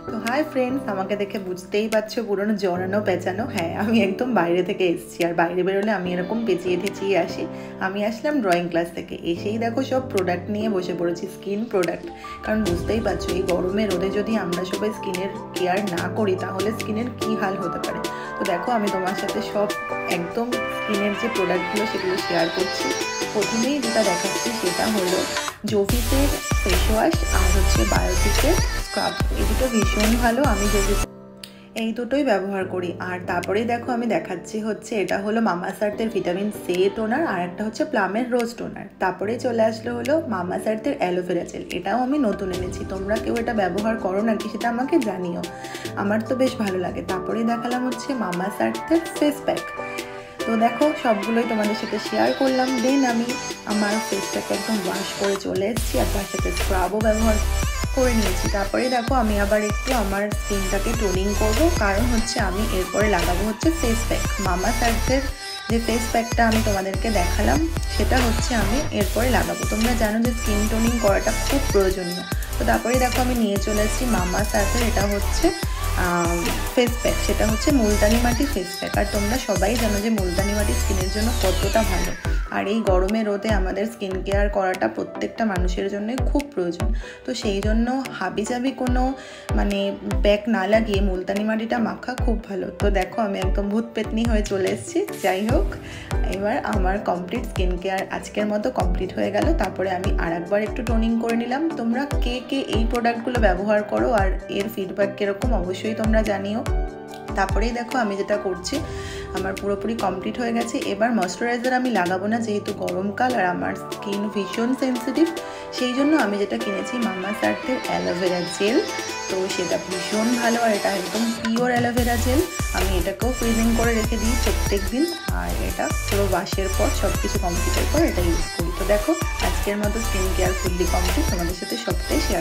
তো hi friends, আমাকে দেখে বুঝতেই পারছো পুরনো জড়ানো পেঁচানো। হ্যাঁ, আমি একদম বাইরে থেকে এসেছি, আর বাইরে বেরোলে আমি এরকম পেঁচিয়ে ঠেচিয়ে আসি। আমি আসলাম ড্রয়িং ক্লাস থেকে, এসেই দেখো সব প্রোডাক্ট নিয়ে বসে পড়েছি, স্কিন প্রোডাক্ট। কারণ বুঝতেই পারছো এই গরমে রোদে যদি আমরা সবাই স্কিনের কেয়ার না করি তাহলে স্কিনের কী হাল হতে পারে। তো দেখো আমি তোমার সাথে সব একদম স্কিনের যে প্রোডাক্টগুলো সেগুলো শেয়ার করছি। প্রথমেই যেটা দেখাচ্ছি সেটা হলো জোভিসের ফেস ওয়াশ আর হচ্ছে বায়োটিকের স্ক্রাব। এই দুটো ভীষণ ভালো, আমি এই দুটোই ব্যবহার করি। আর তারপরেই দেখো আমি দেখাচ্ছি হচ্ছে এটা হলো মামাআর্থের ভিটামিন সি টোনার, আর একটা হচ্ছে প্লামের রোজ টোনার। তারপরেই চলে আসলো হলো মামাআর্থের অ্যালোভেরা জেল, এটাও আমি নতুন এনেছি। তোমরা কেউ এটা ব্যবহার করো নাকি সেটা আমাকে জানিও, আমার তো বেশ ভালো লাগে। তারপরেই দেখালাম হচ্ছে মামাআর্থের ফেস প্যাক। তো দেখো সবগুলোই তোমাদের সাথে শেয়ার করলাম। দেন আমি আমার ফেসটাকে একদম ওয়াশ করে চলে এসেছি, আর তার সাথে স্ক্রাবও ব্যবহার করে নিয়েছি। তারপরে দেখো আমি আবার একটু আমার স্কিনটাকে টোনিং করবো, কারণ হচ্ছে আমি এরপরে লাগাবো হচ্ছে ফেস প্যাক। মামাআর্থের যে ফেস প্যাকটা আমি তোমাদেরকে দেখালাম সেটা হচ্ছে আমি এরপরে লাগাবো। তোমরা জানো যে স্কিন টোনিং করাটা খুব প্রয়োজনীয়। তো তারপরে দেখো আমি নিয়ে চলে এসেছি মামাআর্থের, এটা হচ্ছে ফেস প্যাক, সেটা হচ্ছে মুলতানি মাটি ফেস প্যাক। আর তোমরা সবাই জানো যে মুলতানি মাটি স্কিনের জন্য কতটা ভালো, আর এই গরমে রোদে আমাদের স্কিন কেয়ার করাটা প্রত্যেকটা মানুষের জন্যই খুব প্রয়োজন। তো সেই জন্য হাবিজাবি কোনো প্যাক না লাগিয়ে মুলতানি মাটিটা মাখা খুব ভালো। তো দেখো আমি একদম ভূত পেতনি হয়ে চলে এসেছি। যাই হোক, এবার আমার কমপ্লিট স্কিন কেয়ার আজকের মতো কমপ্লিট হয়ে গেল। তারপরে আমি আরেকবার একটু টোনিং করে নিলাম। তোমরা কে কে এই প্রোডাক্টগুলো ব্যবহার করো আর এর ফিডব্যাক কীরকম অবশ্যই তোমরা জানিও। তারপরেই দেখো আমি যেটা করছি, আমার পুরোপুরি কমপ্লিট হয়ে গেছে। এবার ময়শ্চারাইজার আমি লাগাবো না, যেহেতু গরমকাল আর আমার স্কিন ভীষণ সেন্সিটিভ। সেই জন্য আমি যেটা কিনেছি মামাআর্থের অ্যালোভেরা জেল। তো সেটা ভীষণ ভালো, আর এটা একদম পিওর অ্যালোভেরা জেল। আমি এটাকেও ফ্রিজিং করে রেখে দিই প্রত্যেক দিন, আর এটা পুরো ওয়াশের পর সব কিছু কমপ্লিটের পর এটা ইউজ করি। তো দেখো আজকের মতো স্কিন কেয়ার ফুললি কমপ্লিট, তোমাদের সাথে সবটাই শেয়ার